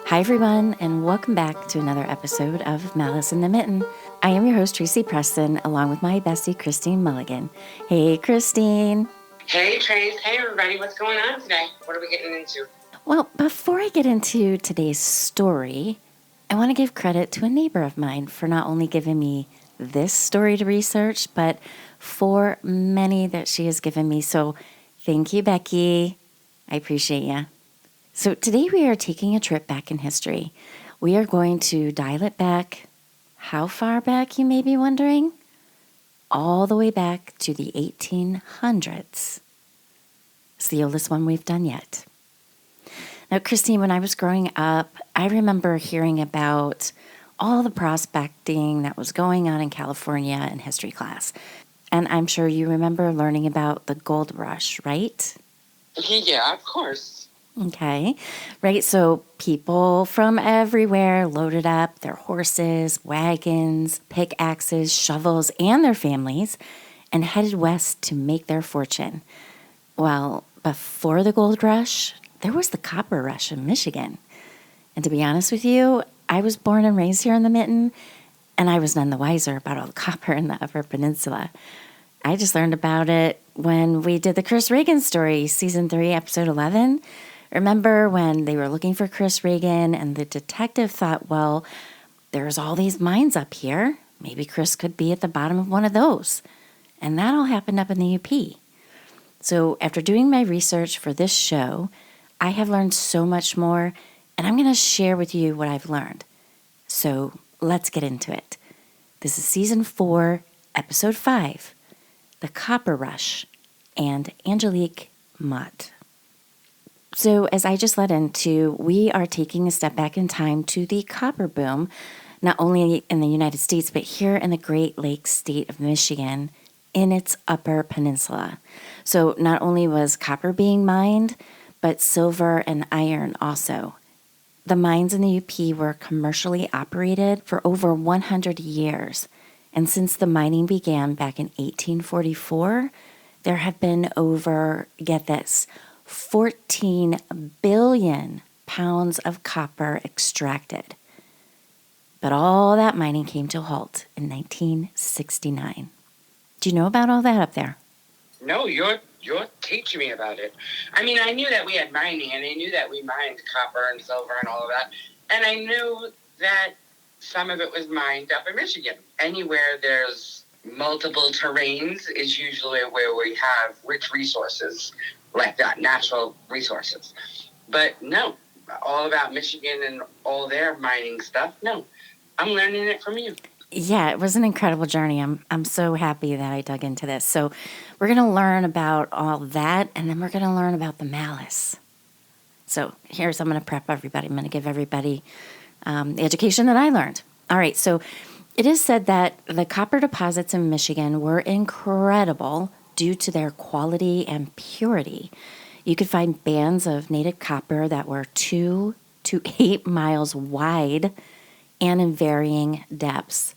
Hi, everyone, and welcome back to another episode of Malice in the Mitten. I am your host, Tracy Preston, along with my bestie, Christine Mulligan. Hey, Christine. Hey, Trace. Hey, everybody. What's going on today? What are we getting into? Well, before I get into today's story, I want to give credit to a neighbor of mine for not only giving me this story to research, but for many that she has given me. So thank you, Becky. I appreciate you. So today we are taking a trip back in history. We are going to dial it back. How far back, you may be wondering? All the way back to the 1800s. It's the oldest one we've done yet. Now, Christine, when I was growing up, I remember hearing about all the prospecting that was going on in California in history class. And I'm sure you remember learning about the gold rush, right? Yeah, of course. Okay, right. So people from everywhere loaded up their horses, wagons, pickaxes, shovels, and their families and headed west to make their fortune. Well, before the gold rush, there was the copper rush in Michigan. And to be honest with you, I was born and raised here in the Mitten, and I was none the wiser about all the copper in the Upper Peninsula. I just learned about it when we did the Chris Reagan story, season 3, episode 11. Remember when they were looking for Chris Reagan and the detective thought, well, there's all these mines up here. Maybe Chris could be at the bottom of one of those. And that all happened up in the UP. So after doing my research for this show, I have learned so much more, and I'm going to share with you what I've learned. So let's get into it. This is season 4, episode 5, The Copper Rush, and Angelique, Mott. So as I just led into, we are taking a step back in time to the copper boom, not only in the United States, but here in the Great Lakes state of Michigan in its Upper Peninsula. So not only was copper being mined, but silver and iron also. The mines in the UP were commercially operated for over 100 years. And since the mining began back in 1844, there have been over, get this, 14 billion pounds of copper extracted. But all that mining came to a halt in 1969. Do you know about all that up there? No, you're teaching me about it. I mean, I knew that we had mining, and I knew that we mined copper and silver and all of that. And I knew that some of it was mined up in Michigan. Anywhere there's multiple terrains is usually where we have rich resources like that, natural resources. But no, all about Michigan and all their mining stuff, no. I'm learning it from you. Yeah, it was an incredible journey. I'm so happy that I dug into this. So we're going to learn about all that, and then we're going to learn about the malice. So I'm going to prep everybody. I'm going to give everybody the education that I learned. All right, so it is said that the copper deposits in Michigan were incredible due to their quality and purity. You could find bands of native copper that were 2 to 8 miles wide and in varying depths.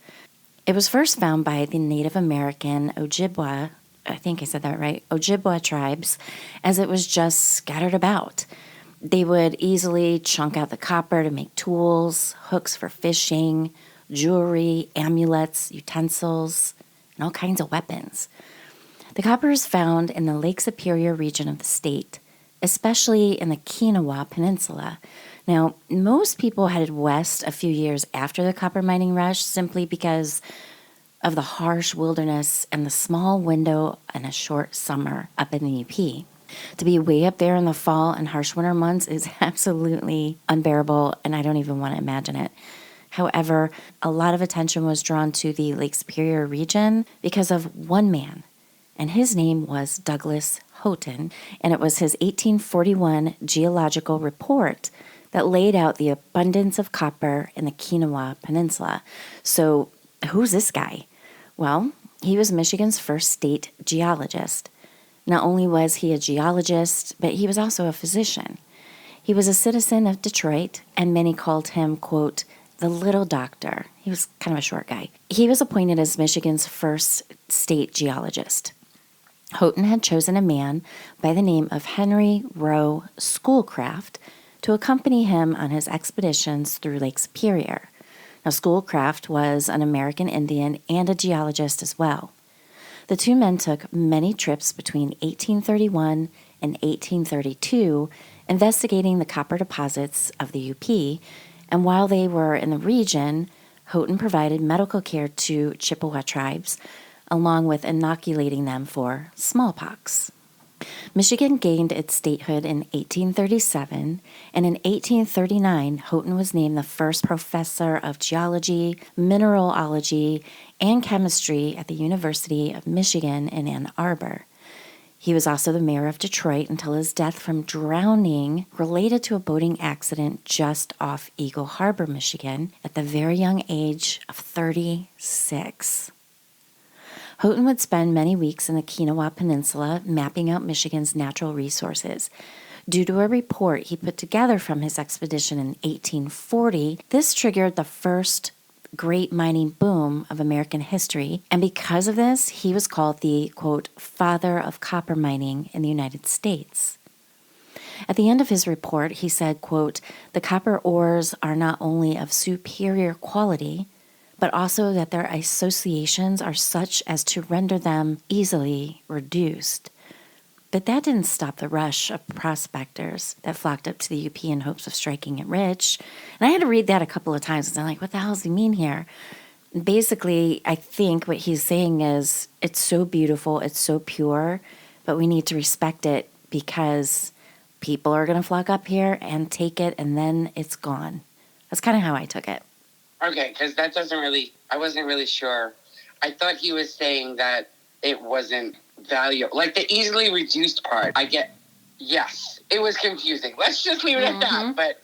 It was first found by the Native American Ojibwa, I think I said that right, Ojibwa tribes, as it was just scattered about. They would easily chunk out the copper to make tools, hooks for fishing, jewelry, amulets, utensils, and all kinds of weapons. The copper is found in the Lake Superior region of the state, especially in the Kinawa Peninsula. Now, most people headed west a few years after the copper mining rush simply because of the harsh wilderness and the small window and a short summer up in the UP. To be way up there in the fall and harsh winter months is absolutely unbearable, and I don't even want to imagine it. However, a lot of attention was drawn to the Lake Superior region because of one man, and his name was Douglas Houghton, and it was his 1841 geological report that laid out the abundance of copper in the Kinawa Peninsula. So who's this guy? Well, he was Michigan's first state geologist. Not only was he a geologist, but he was also a physician. He was a citizen of Detroit, and many called him, quote, the little doctor. He was kind of a short guy. He was appointed as Michigan's first state geologist. Houghton had chosen a man by the name of Henry Rowe Schoolcraft to accompany him on his expeditions through Lake Superior. Now, Schoolcraft was an American Indian and a geologist as well. The two men took many trips between 1831 and 1832, investigating the copper deposits of the UP, and while they were in the region, Houghton provided medical care to Chippewa tribes, along with inoculating them for smallpox. Michigan gained its statehood in 1837, and in 1839, Houghton was named the first professor of geology, mineralogy, and chemistry at the University of Michigan in Ann Arbor. He was also the mayor of Detroit until his death from drowning related to a boating accident just off Eagle Harbor, Michigan, at the very young age of 36. Houghton would spend many weeks in the Kinawa Peninsula mapping out Michigan's natural resources. Due to a report he put together from his expedition in 1840, this triggered the first great mining boom of American history, and because of this, he was called the, quote, father of copper mining in the United States. At the end of his report, he said, quote, the copper ores are not only of superior quality, but also that their associations are such as to render them easily reduced. But that didn't stop the rush of prospectors that flocked up to the UP in hopes of striking it rich. And I had to read that a couple of times, and I'm like, what the hell does he mean here? Basically, I think what he's saying is it's so beautiful, it's so pure, but we need to respect it because people are going to flock up here and take it, and then it's gone. That's kind of how I took it. Okay, because that doesn't really, I wasn't really sure. I thought he was saying that it wasn't valuable. Like the easily reduced part, I get, yes, it was confusing. Let's just leave it at that, but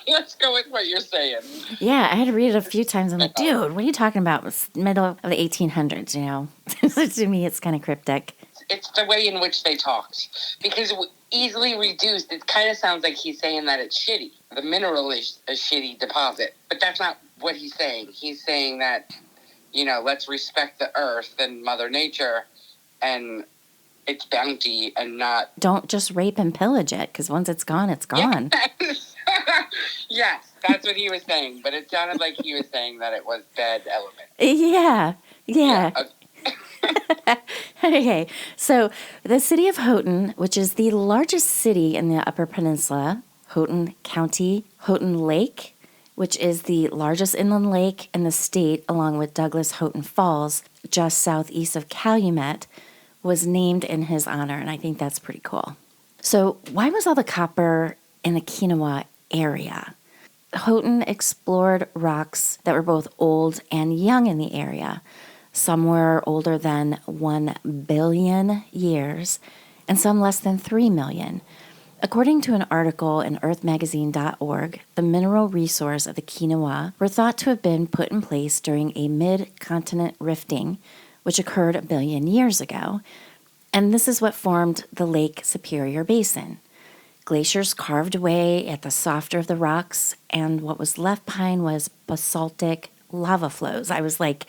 let's go with what you're saying. Yeah, I had to read it a few times. I'm like, dude, what are you talking about? It's middle of the 1800s, you know? To me, it's kind of cryptic. It's the way in which they talked. Because easily reduced, it kind of sounds like he's saying that it's shitty. The mineral is a shitty deposit. But that's not what he's saying. He's saying that, you know, let's respect the earth and Mother Nature and its bounty and not... Don't just rape and pillage it, because once it's gone, it's gone. Yes. Yes, that's what he was saying. But it sounded like he was saying that it was bad element. Yeah. Okay, so the city of Houghton, which is the largest city in the Upper Peninsula, Houghton County, Houghton Lake, which is the largest inland lake in the state, along with Douglas Houghton Falls, just southeast of Calumet, was named in his honor, and I think that's pretty cool. So why was all the copper in the Kinawa area? Houghton explored rocks that were both old and young in the area. Some were older than 1 billion years, and some less than 3 million. According to an article in earthmagazine.org, the mineral resource of the Kinawa were thought to have been put in place during a mid-continent rifting, which occurred 1 billion years ago, and this is what formed the Lake Superior Basin. Glaciers carved away at the softer of the rocks, and what was left behind was basaltic lava flows. I was like,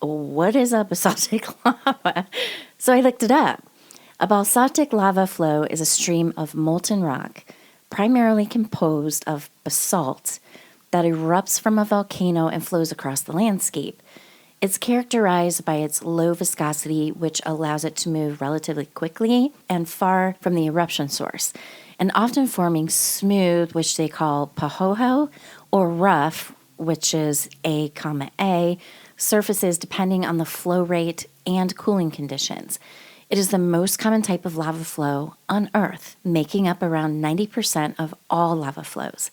what is a basaltic lava? So I looked it up. A basaltic lava flow is a stream of molten rock, primarily composed of basalt, that erupts from a volcano and flows across the landscape. It's characterized by its low viscosity, which allows it to move relatively quickly and far from the eruption source, and often forming smooth, which they call pahoho, or rough, which is A, surfaces depending on the flow rate and cooling conditions. It is the most common type of lava flow on Earth, making up around 90% of all lava flows.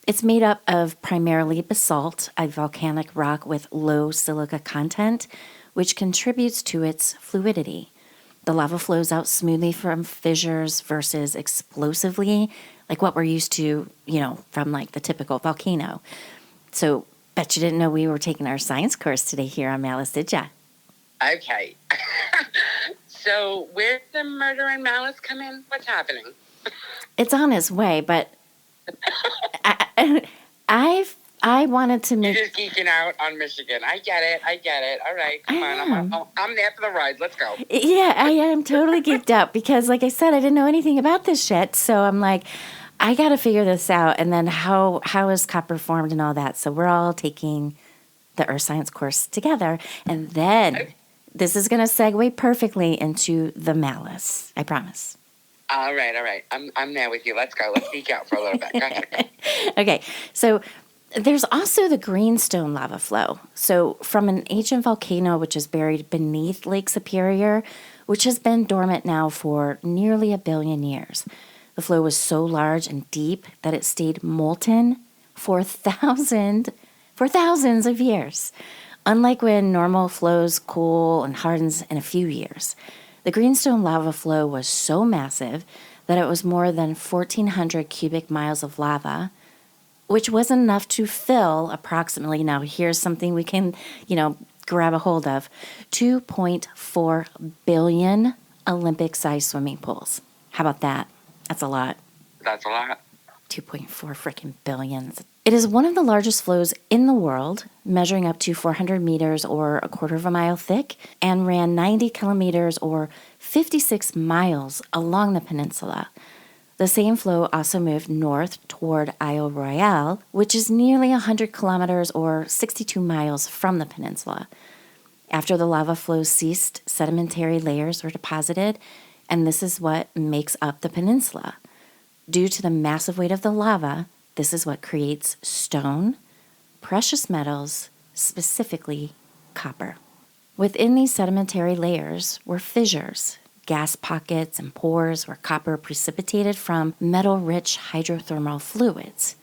It's made up of primarily basalt, a volcanic rock with low silica content, which contributes to its fluidity. The lava flows out smoothly from fissures versus explosively, like what we're used to, you know, from like the typical volcano. So, bet you didn't know we were taking our science course today here on Malice, did ya? Okay. So where did the murder and malice come in? What's happening? It's on its way, but I wanted to make... You're just geeking out on Michigan. I get it. All right, come on. I'm there for the ride. Let's go. Yeah, I am totally geeked out because, like I said, I didn't know anything about this shit. So I'm like, I got to figure this out. And then how is copper formed and all that. So we're all taking the earth science course together. And then this is going to segue perfectly into the malice. I promise. All right. I'm there with you. Let's go. Let's geek out for a little bit. Go ahead. Okay. So there's also the greenstone lava flow. So from an ancient volcano, which is buried beneath Lake Superior, which has been dormant now for nearly 1 billion years. The flow was so large and deep that it stayed molten for thousands of years. Unlike when normal flows cool and hardens in a few years, the greenstone lava flow was so massive that it was more than 1,400 cubic miles of lava, which wasn't enough to fill approximately, now here's something we can, grab a hold of, 2.4 billion Olympic-sized swimming pools. How about that? That's a lot. That's a lot. 2.4 freaking billions. It is one of the largest flows in the world, measuring up to 400 meters or a quarter of a mile thick, and ran 90 kilometers or 56 miles along the peninsula. The same flow also moved north toward Isle Royale, which is nearly 100 kilometers or 62 miles from the peninsula. After the lava flow ceased, sedimentary layers were deposited, and this is what makes up the peninsula. Due to the massive weight of the lava, this is what creates stone, precious metals, specifically copper. Within these sedimentary layers were fissures, gas pockets, and pores where copper precipitated from metal-rich hydrothermal fluids.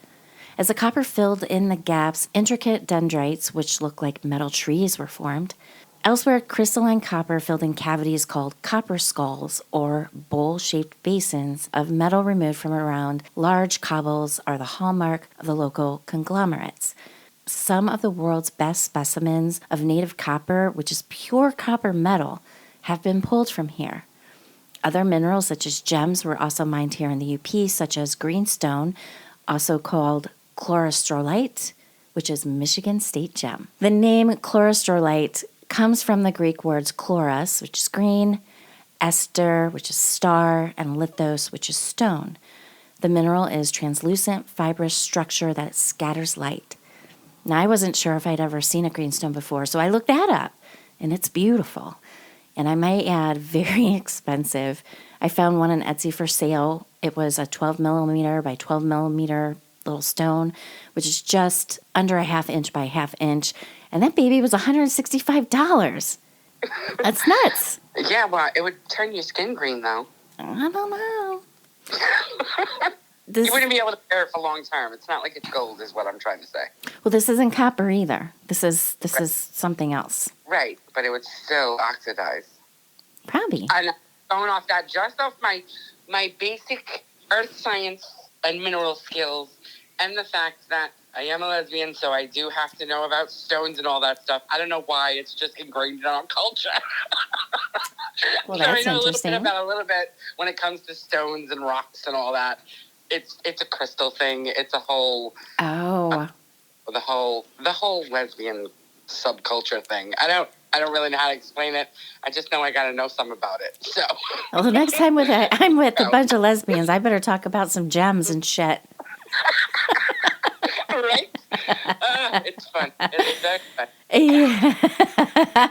As the copper filled in the gaps, intricate dendrites, which look like metal trees, were formed. Elsewhere, crystalline copper filled in cavities called copper skulls, or bowl-shaped basins of metal removed from around large cobbles, are the hallmark of the local conglomerates. Some of the world's best specimens of native copper, which is pure copper metal, have been pulled from here. Other minerals, such as gems, were also mined here in the UP, such as greenstone, also called chlorostrolite, which is Michigan State gem. The name chlorostrolite comes from the Greek words chloros, which is green, ester, which is star, and lithos, which is stone. The mineral is translucent, fibrous structure that scatters light. Now, I wasn't sure if I'd ever seen a greenstone before, so I looked that up, and it's beautiful. And I might add, very expensive. I found one on Etsy for sale. It was a 12 millimeter by 12 millimeter little stone, which is just under a ½ inch by ½ inch. And that baby was $165. That's nuts. Yeah, well, it would turn your skin green, though. I don't know. You wouldn't be able to wear it for long term. It's not like it's gold, is what I'm trying to say. Well, this isn't copper either. This is something else. Right, but it would still oxidize. Probably. And going off that, just off my basic earth science and mineral skills, and the fact that I am a lesbian, so I do have to know about stones and all that stuff. I don't know why. It's just ingrained in our culture. Well, so that's I know interesting. a little bit when it comes to stones and rocks and all that. It's a crystal thing. It's a whole the whole lesbian subculture thing. I don't really know how to explain it. I just know I got to know some about it. So. Well, the next time I'm with a bunch of lesbians, I better talk about some gems and shit. Right? It's fun. It's very fun. Yeah.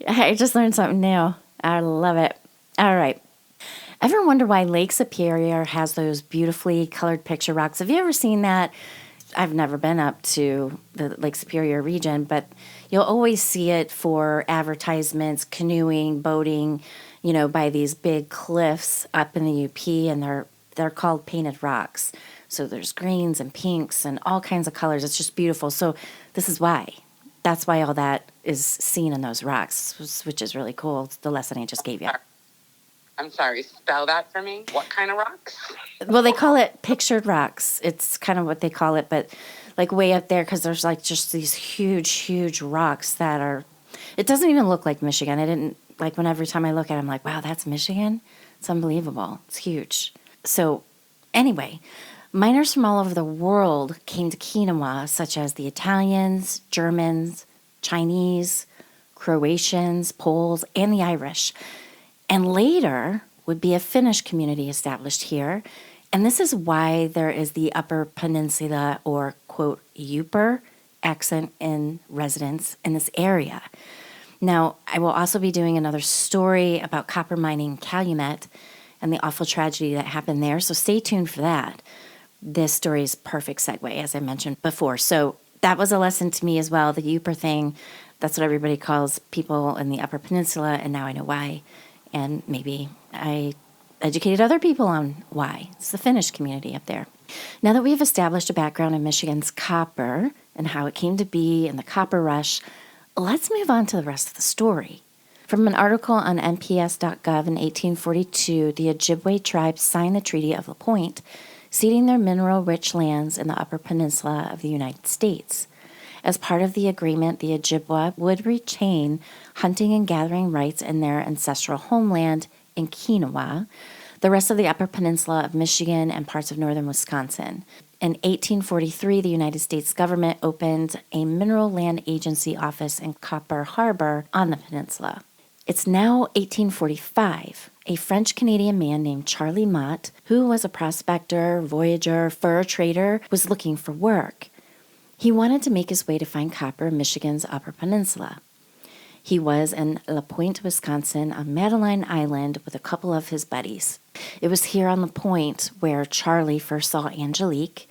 I just learned something new. I love it. All right. Ever wonder why Lake Superior has those beautifully colored picture rocks? Have you ever seen that? I've never been up to the Lake Superior region, but you'll always see it for advertisements, canoeing, boating, by these big cliffs up in the UP, and they're called painted rocks. So there's greens and pinks and all kinds of colors. It's just beautiful. So this is why. That's why all that is seen in those rocks, which is really cool. It's the lesson I just gave you. I'm sorry, spell that for me. What kind of rocks? Well, they call it pictured rocks. It's kind of what they call it, but like way up there, because there's like just these huge, huge rocks that are, it doesn't even look like Michigan. I didn't, like when every time I look at it, I'm like, wow, that's Michigan? It's unbelievable. It's huge. So anyway, miners from all over the world came to Keenawa, such as the Italians, Germans, Chinese, Croatians, Poles, and the Irish. And later would be a Finnish community established here, And this is why there is the Upper Peninsula or, quote, Yooper accent in residents in this area. Now, I will also be doing another story about copper mining in Calumet and the awful tragedy that happened there, so stay tuned for that. This story is perfect segue, as I mentioned before. So that was a lesson to me as well, the Yooper thing. That's what everybody calls people in the Upper Peninsula, and now I know why. And maybe I educated other people on why. It's the Finnish community up there. Now that we've established a background in Michigan's copper and how it came to be and the copper rush, let's move on to the rest of the story. From an article on nps.gov in 1842, the Ojibwe tribe signed the Treaty of La Pointe, ceding their mineral-rich lands in the Upper Peninsula of the United States. As part of the agreement, the Ojibwe would retain hunting and gathering rights in their ancestral homeland in Keenewa, the rest of the Upper Peninsula of Michigan, and parts of northern Wisconsin. In 1843, the United States government opened a Mineral Land Agency office in Copper Harbor on the peninsula. It's now 1845. A French-Canadian man named Charlie Mott, who was a prospector, voyager, fur trader, was looking for work. He wanted to make his way to find copper in Michigan's Upper Peninsula. He was in La Pointe, Wisconsin, on Madeline Island with a couple of his buddies. It was here on La Pointe where Charlie first saw Angelique.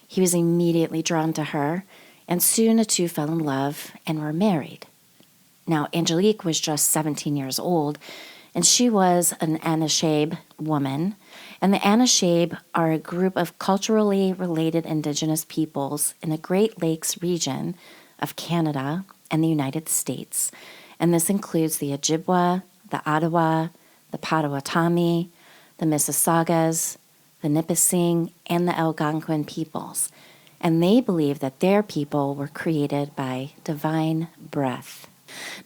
He was immediately drawn to her, and soon the two fell in love and were married. Now, Angelique was just 17 years old, and she was an Anishinaabe woman. And the Anishinaabe are a group of culturally related Indigenous peoples in the Great Lakes region of Canada and the United States. And this includes the Ojibwe, the Ottawa, the Potawatomi, the Mississaugas, the Nipissing, and the Algonquin peoples. And they believe that their people were created by divine breath.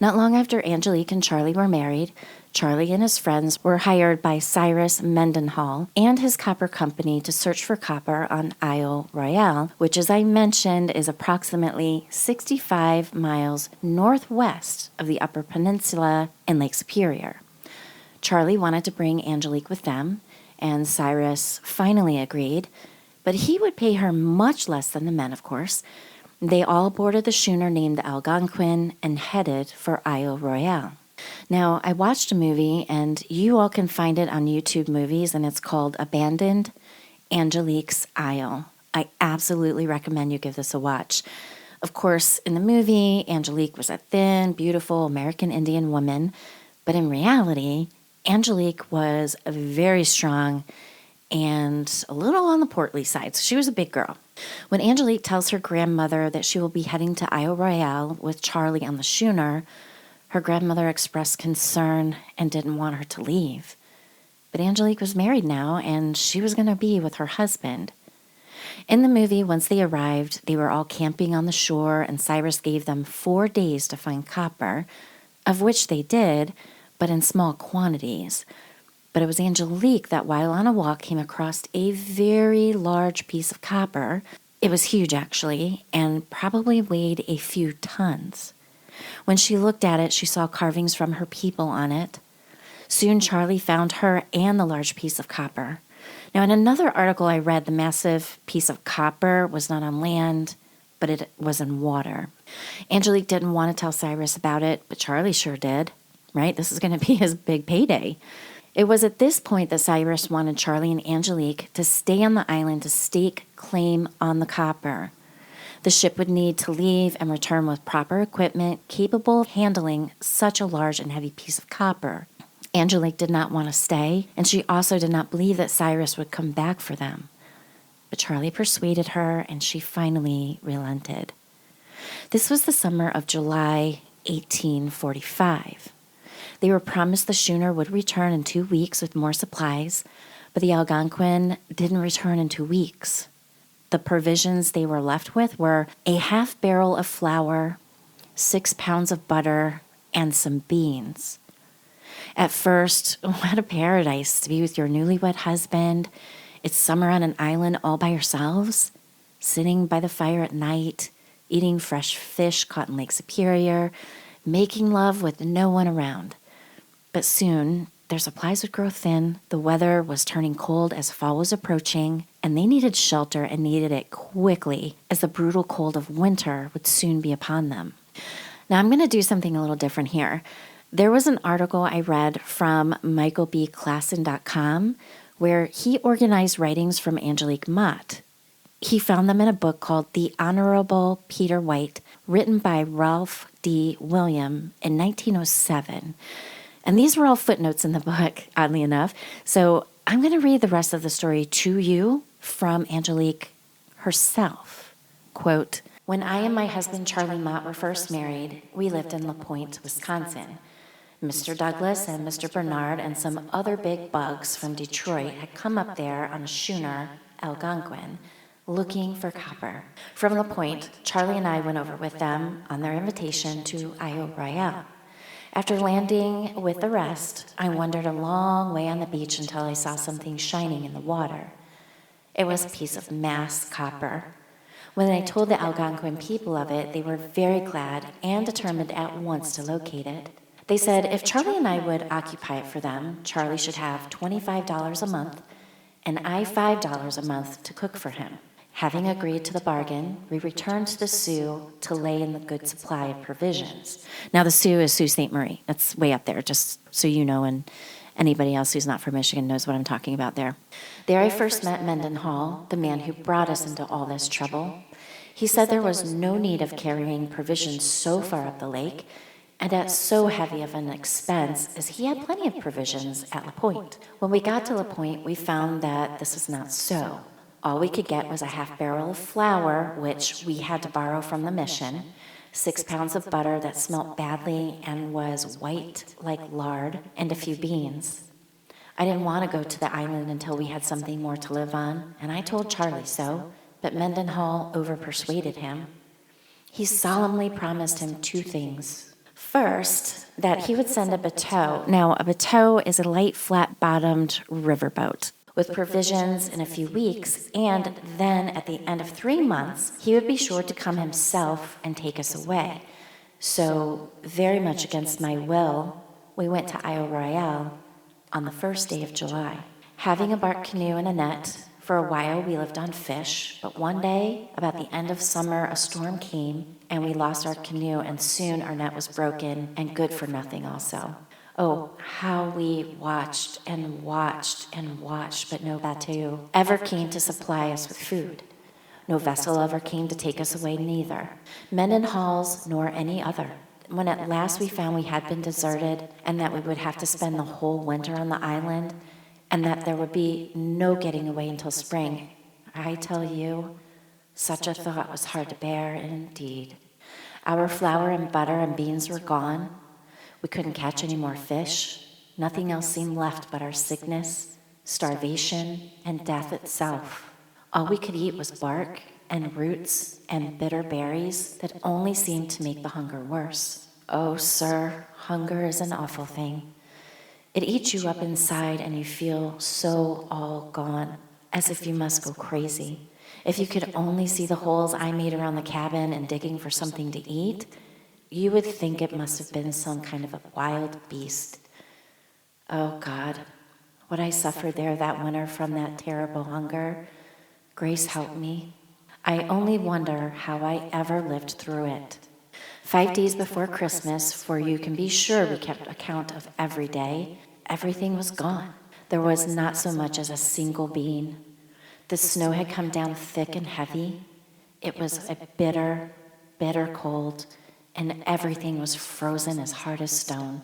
Not long after Angelique and Charlie were married, Charlie and his friends were hired by Cyrus Mendenhall and his copper company to search for copper on Isle Royale, which, as I mentioned, is approximately 65 miles northwest of the Upper Peninsula and Lake Superior. Charlie wanted to bring Angelique with them, and Cyrus finally agreed, but he would pay her much less than the men, of course. They all boarded the schooner named the Algonquin and headed for Isle Royale. Now, I watched a movie, and you all can find it on YouTube Movies, and it's called Abandoned: Angelique's Isle. I absolutely recommend you give this a watch. Of course, in the movie, Angelique was a thin, beautiful American Indian woman, but in reality, Angelique was very strong and a little on the portly side, so she was a big girl. When Angelique tells her grandmother that she will be heading to Isle Royale with Charlie on the schooner, her grandmother expressed concern and didn't want her to leave. But Angelique was married now, and she was going to be with her husband. In the movie, once they arrived, they were all camping on the shore, and Cyrus gave them 4 days to find copper, of which they did, but in small quantities. But it was Angelique that, while on a walk, came across a very large piece of copper. It was huge, actually, and probably weighed a few tons. When she looked at it, she saw carvings from her people on it. Soon Charlie found her and the large piece of copper. Now, in another article I read, the massive piece of copper was not on land, but it was in water. Angelique didn't want to tell Cyrus about it, but Charlie sure did, right? This is going to be his big payday. It was at this point that Cyrus wanted Charlie and Angelique to stay on the island to stake claim on the copper. The ship would need to leave and return with proper equipment capable of handling such a large and heavy piece of copper. Angelique did not want to stay, and she also did not believe that Cyrus would come back for them. But Charlie persuaded her, and she finally relented. This was the summer of July 1845. They were promised the schooner would return in 2 weeks with more supplies, but the Algonquin didn't return in 2 weeks. The provisions they were left with were a half barrel of flour, 6 pounds of butter, and some beans. At first, what a paradise to be with your newlywed husband. It's summer on an island all by yourselves, sitting by the fire at night, eating fresh fish caught in Lake Superior, making love with no one around. But soon, their supplies would grow thin, the weather was turning cold as fall was approaching, and they needed shelter and needed it quickly, as the brutal cold of winter would soon be upon them. Now, I'm going to do something a little different here. There was an article I read from michaelbklassen.com where he organized writings from Angelique Mott. He found them in a book called The Honorable Peter White, written by Ralph D. William in 1907. And these were all footnotes in the book, oddly enough. So I'm going to read the rest of the story to you from Angelique herself. Quote, "When I and my husband Charlie Mott were first married, we lived in La Pointe, Wisconsin. Mr. Douglas and Mr. Bernard and some other big bugs from Detroit had come up there on a schooner, Algonquin, looking for copper. From La Pointe, Charlie and I went over with them on their invitation to Isle Royale. After landing with the rest, I wandered a long way on the beach until I saw something shining in the water. It was a piece of mass copper. When I told the Algonquin people of it, they were very glad and determined at once to locate it. They said if Charlie and I would occupy it for them, Charlie should have $25 a month and I $5 a month to cook for him. Having agreed to the bargain, we returned to the Sioux to lay in the good supply of provisions." Now, the Sioux is Sault Ste. Marie. That's way up there, just so you know, and anybody else who's not from Michigan knows what I'm talking about there. "There I first met Mendenhall, the man who brought us into all this trouble. He said there was no need of carrying provisions so far up the lake, and at so heavy of an expense, as he had plenty of provisions at La Pointe. When we got to La Pointe, we found that this was not so. All we could get was a half barrel of flour, which we had to borrow from the mission, 6 pounds of butter that smelt badly and was white like lard, and a few beans. I didn't want to go to the island until we had something more to live on, and I told Charlie so, but Mendenhall overpersuaded him. He solemnly promised him 2 things. First, that he would send a bateau. Now, a bateau is a light, flat-bottomed riverboat with provisions in a few weeks, and then at the end of 3 months, he would be sure to come himself and take us away. So, very much against my will, we went to Isle Royale on the first day of July. Having a bark canoe and a net, for a while we lived on fish, but one day, about the end of summer, a storm came, and we lost our canoe, and soon our net was broken and good for nothing also. Oh, how we watched and watched and watched, but no bateau ever came to supply us with food. No vessel ever came to take us away neither, Mendenhall's nor any other. When at last we found we had been deserted and that we would have to spend the whole winter on the island and that there would be no getting away until spring, I tell you, such a thought was hard to bear indeed. Our flour and butter and beans were gone. We couldn't catch any more fish. Nothing else seemed left but our sickness, starvation, and death itself. All we could eat was bark and roots and bitter berries that only seemed to make the hunger worse. Oh, sir, hunger is an awful thing. It eats you up inside and you feel so all gone, as if you must go crazy. If you could only see the holes I made around the cabin and digging for something to eat, you would think it must have been some kind of a wild beast. Oh, God, what I suffered there that winter from that terrible hunger, grace help me. I only wonder how I ever lived through it. 5 days before Christmas, for you can be sure we kept account of every day, everything was gone. There was not so much as a single bean. The snow had come down thick and heavy. It was a bitter, bitter cold, and everything was frozen as hard as stone.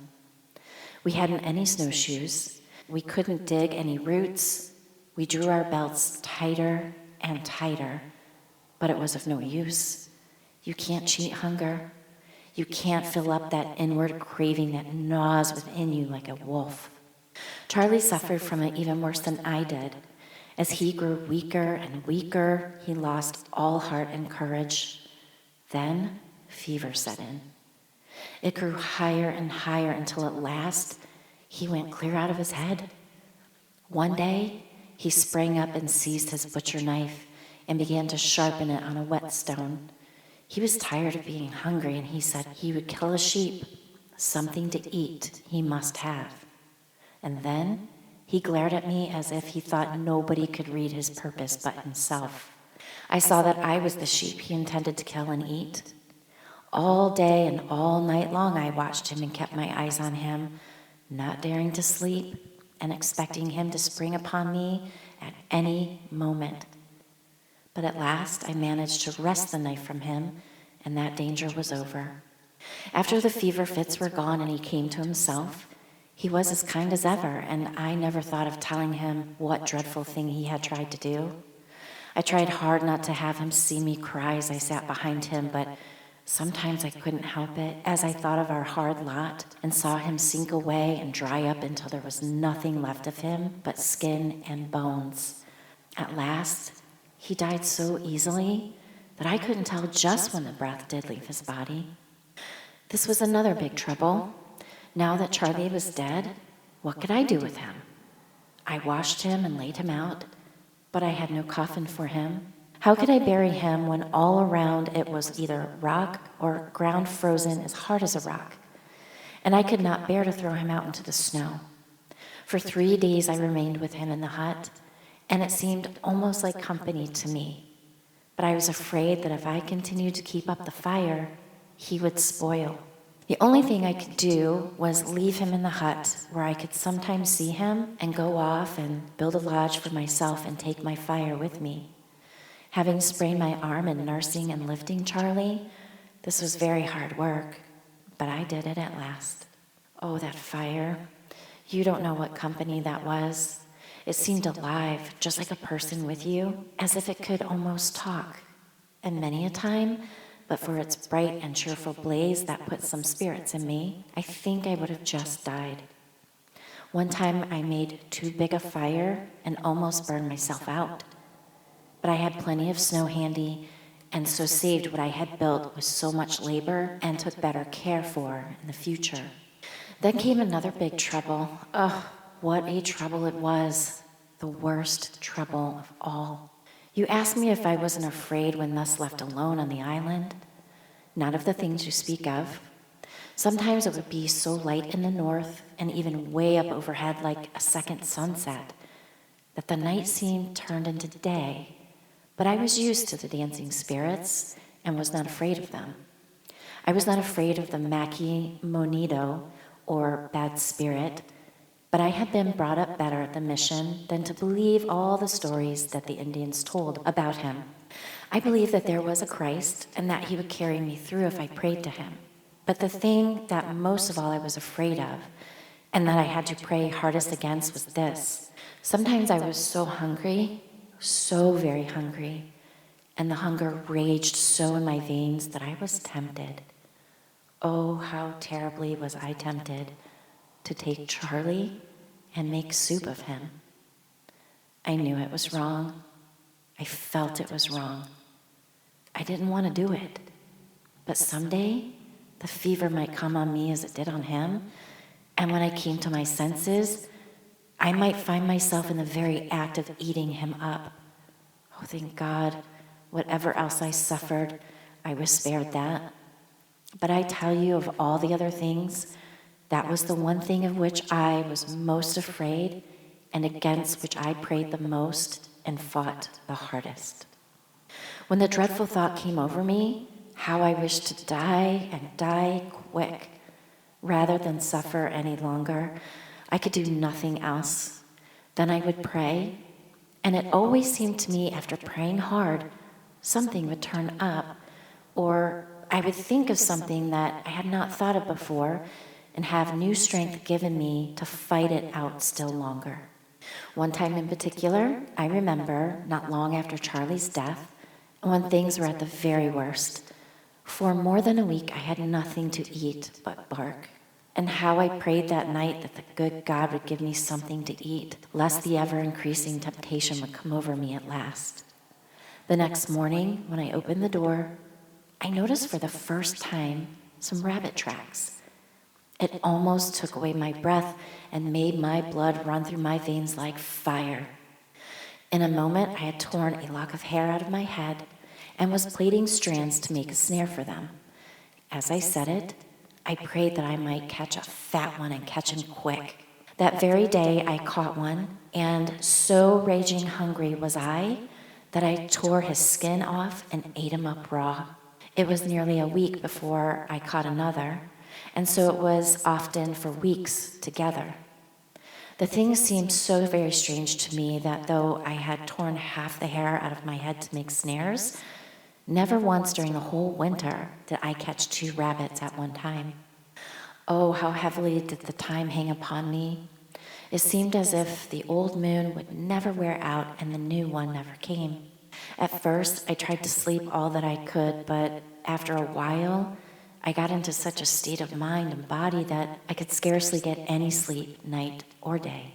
We hadn't any snowshoes. We couldn't dig any roots. We drew our belts tighter and tighter, but it was of no use. You can't cheat hunger. You can't fill up that inward craving that gnaws within you like a wolf. Charlie suffered from it even worse than I did. As he grew weaker and weaker, he lost all heart and courage. Then fever set in. It grew higher and higher until at last he went clear out of his head. One day, he sprang up and seized his butcher knife and began to sharpen it on a whetstone. He was tired of being hungry, and he said he would kill a sheep. Something to eat he must have. And then he glared at me as if he thought nobody could read his purpose but himself. I saw that I was the sheep he intended to kill and eat. All day and all night long I watched him and kept my eyes on him, not daring to sleep and expecting him to spring upon me at any moment. But at last I managed to wrest the knife from him, and that danger was over. After the fever fits were gone and he came to himself, he was as kind as ever, and I never thought of telling him what dreadful thing he had tried to do. I tried hard not to have him see me cry as I sat behind him, but sometimes I couldn't help it as I thought of our hard lot and saw him sink away and dry up until there was nothing left of him but skin and bones. At last, he died so easily that I couldn't tell just when the breath did leave his body. This was another big trouble. Now that Charlie was dead, what could I do with him? I washed him and laid him out, but I had no coffin for him. How could I bury him when all around it was either rock or ground frozen as hard as a rock? And I could not bear to throw him out into the snow. For 3 days I remained with him in the hut, and it seemed almost like company to me. But I was afraid that if I continued to keep up the fire, he would spoil. The only thing I could do was leave him in the hut where I could sometimes see him and go off and build a lodge for myself and take my fire with me. Having sprained my arm in nursing and lifting Charlie, this was very hard work, but I did it at last. Oh, that fire. You don't know what company that was. It seemed alive, just like a person with you, as if it could almost talk. And many a time, but for its bright and cheerful blaze that put some spirits in me, I think I would have just died. One time I made too big a fire and almost burned myself out. But I had plenty of snow handy, and so saved what I had built with so much labor and took better care for in the future. Then came another big trouble. Oh, what a trouble it was. The worst trouble of all. You asked me if I wasn't afraid when thus left alone on the island. Not of the things you speak of. Sometimes it would be so light in the north and even way up overhead like a second sunset that the night seemed turned into day. But I was used to the dancing spirits and was not afraid of them. I was not afraid of the Maki Monito or bad spirit, but I had been brought up better at the mission than to believe all the stories that the Indians told about him. I believed that there was a Christ and that he would carry me through if I prayed to him. But the thing that most of all I was afraid of, and that I had to pray hardest against, was this. Sometimes I was so hungry, so very hungry, and the hunger raged so in my veins that I was tempted. Oh, how terribly was I tempted to take Charlie and make soup of him. I knew it was wrong. I felt it was wrong. I didn't want to do it. But someday, the fever might come on me as it did on him, and when I came to my senses, I might find myself in the very act of eating him up. Oh, thank God, whatever else I suffered, I was spared that. But I tell you, of all the other things, that was the one thing of which I was most afraid and against which I prayed the most and fought the hardest. When the dreadful thought came over me, how I wished to die and die quick, rather than suffer any longer, I could do nothing else. Then I would pray, and it always seemed to me after praying hard, something would turn up, or I would think of something that I had not thought of before and have new strength given me to fight it out still longer. One time in particular, I remember, not long after Charlie's death, when things were at the very worst. For more than a week, I had nothing to eat but bark. And how I prayed that night that the good God would give me something to eat, lest the ever-increasing temptation would come over me at last. The next morning, when I opened the door, I noticed for the first time some rabbit tracks. It almost took away my breath and made my blood run through my veins like fire. In a moment, I had torn a lock of hair out of my head and was plaiting strands to make a snare for them. As I said it, I prayed that I might catch a fat one and catch him quick. That very day I caught one, and so raging hungry was I that I tore his skin off and ate him up raw. It was nearly a week before I caught another, and so it was often for weeks together. The thing seemed so very strange to me that though I had torn half the hair out of my head to make snares, never once during the whole winter did I catch 2 rabbits at one time. Oh, how heavily did the time hang upon me. It seemed as if the old moon would never wear out and the new one never came. At first, I tried to sleep all that I could, but after a while, I got into such a state of mind and body that I could scarcely get any sleep, night or day.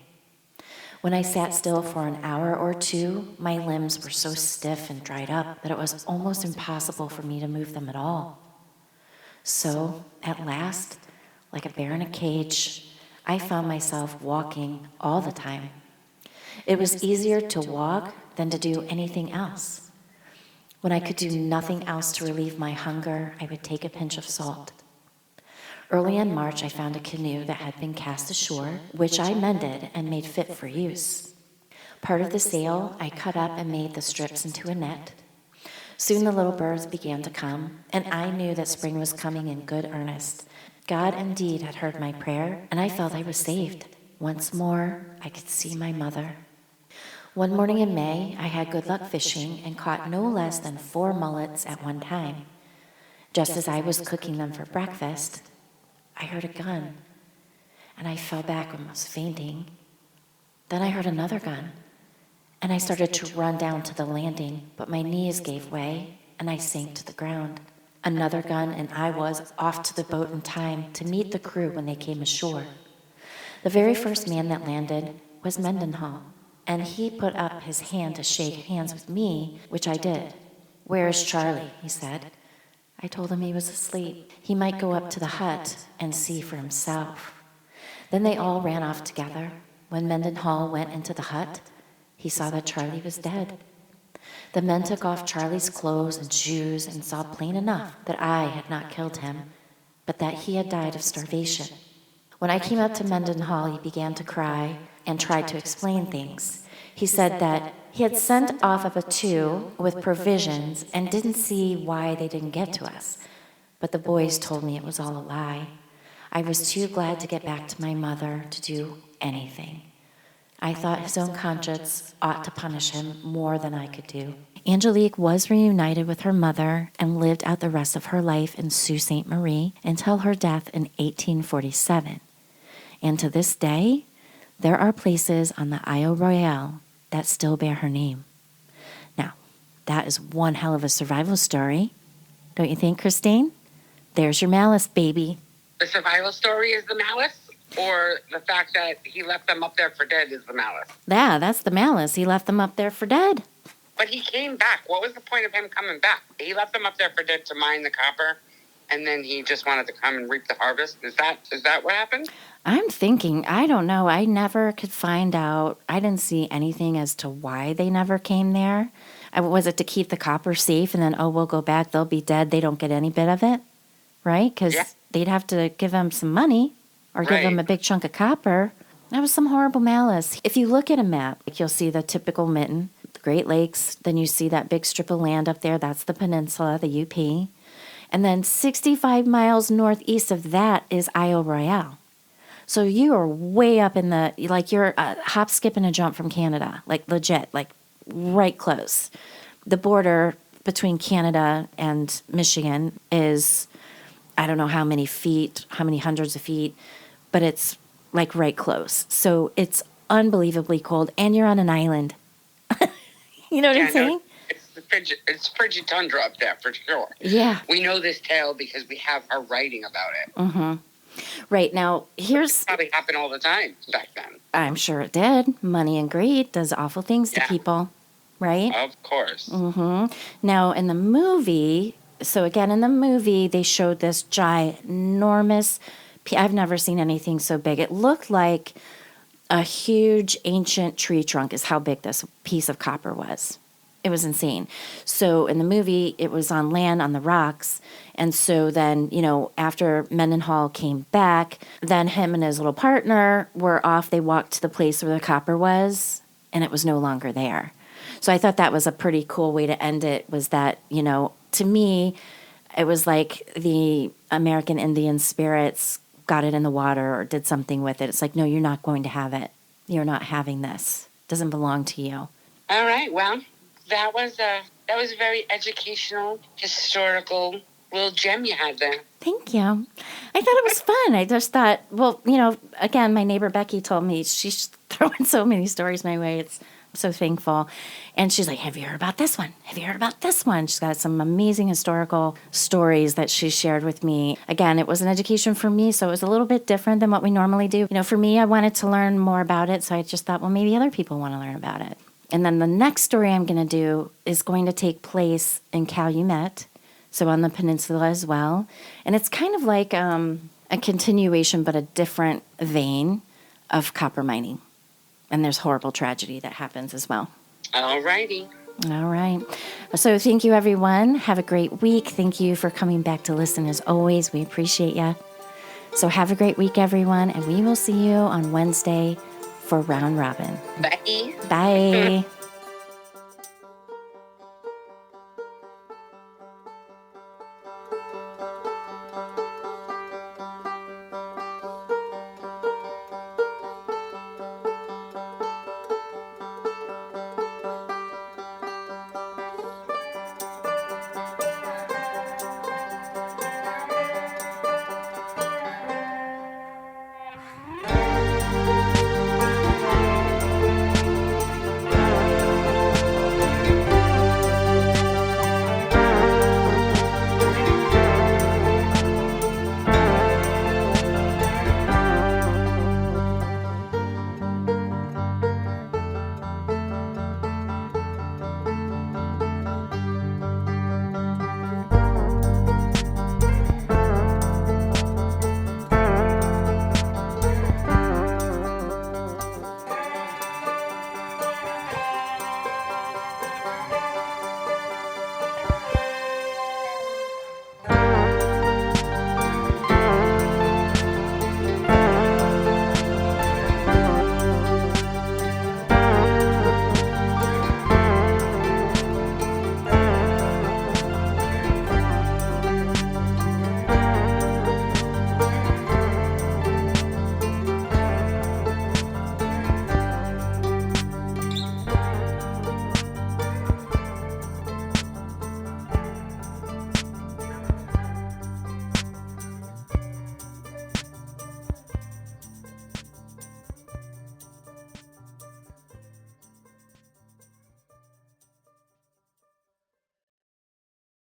When I sat still for an hour or two, my limbs were so stiff and dried up that it was almost impossible for me to move them at all. So, at last, like a bear in a cage, I found myself walking all the time. It was easier to walk than to do anything else. When I could do nothing else to relieve my hunger, I would take a pinch of salt. Early in March, I found a canoe that had been cast ashore, which I mended and made fit for use. Part of the sail I cut up and made the strips into a net. Soon the little birds began to come, and I knew that spring was coming in good earnest. God indeed had heard my prayer, and I felt I was saved. Once more, I could see my mother. One morning in May, I had good luck fishing and caught no less than 4 mullets at one time. Just as I was cooking them for breakfast, I heard a gun, and I fell back almost fainting. Then I heard another gun, and I started to run down to the landing, but my knees gave way, and I sank to the ground. Another gun, and I was off to the boat in time to meet the crew when they came ashore. The very first man that landed was Mendenhall, and he put up his hand to shake hands with me, which I did. "Where is Charlie?" he said. I told him he was asleep. He might go up to the hut and see for himself. Then they all ran off together. When Mendenhall went into the hut, he saw that Charlie was dead. The men took off Charlie's clothes and shoes and saw plain enough that I had not killed him, but that he had died of starvation. When I came up to Mendenhall, he began to cry and tried to explain things. He said that he had sent off a battue with provisions and didn't see why they didn't get to us. But the boys told me it was all a lie. I was too glad to get back to my mother to do anything. I thought his own conscience ought to punish him more than I could do. Angelique was reunited with her mother and lived out the rest of her life in Sault Ste. Marie until her death in 1847. And to this day, there are places on the Isle Royale that still bear her name. Now, that is one hell of a survival story. Don't you think, Christine? There's your malice, baby. The survival story is the malice? Or the fact that he left them up there for dead is the malice? Yeah, that's the malice. He left them up there for dead. But he came back. What was the point of him coming back? He left them up there for dead to mine the copper, and then he just wanted to come and reap the harvest? Is that what happened? I'm thinking, I don't know. I never could find out. I didn't see anything as to why they never came there. Was it to keep the copper safe and then, we'll go back, they'll be dead, they don't get any bit of it? Right? Because they'd have to give them some money or give them a big chunk of copper. That was some horrible malice. If you look at a map, you'll see the typical mitten, the Great Lakes, then you see that big strip of land up there, that's the peninsula, the UP. And then 65 miles northeast of that is Isle Royale. So you are way up in the, like you're a hop, skip, and a jump from Canada, like legit, like right close. The border between Canada and Michigan is, I don't know how many feet, how many hundreds of feet, but it's like right close. So it's unbelievably cold, and you're on an island. You know what I'm saying? It's frigid tundra up there for sure. Yeah. We know this tale because we have her writing about it. Mm-hmm. Right, now, here's... It probably happened all the time back then. I'm sure it did. Money and greed does awful things to people, right? Of course. Mm-hmm. Now, in the movie, so again, in the movie, they showed this ginormous... I've never seen anything so big. It looked like a huge ancient tree trunk is how big this piece of copper was. It was insane. So in the movie, it was on land on the rocks. And so then, after Mendenhall came back, then him and his little partner were off. They walked to the place where the copper was, and it was no longer there. So I thought that was a pretty cool way to end it, was that, to me, it was like the American Indian spirits got it in the water or did something with it. It's like, no, you're not going to have it. You're not having this. It doesn't belong to you. All right. Well, that was a very educational, historical little gem you had there. Thank you. I thought it was fun. I just thought, well, again, my neighbor Becky told me she's throwing so many stories my way. I'm so thankful. And she's like, have you heard about this one? Have you heard about this one? She's got some amazing historical stories that she shared with me. Again, it was an education for me, so it was a little bit different than what we normally do. For me, I wanted to learn more about it, so I just thought, well, maybe other people want to learn about it. And then the next story I'm going to do is going to take place in Calumet, so on the peninsula as well. And it's kind of like a continuation, but a different vein of copper mining. And there's horrible tragedy that happens as well. All righty. All right. So thank you, everyone. Have a great week. Thank you for coming back to listen as always. We appreciate you. So have a great week, everyone. And we will see you on Wednesday for Round Robin. Bye. Bye.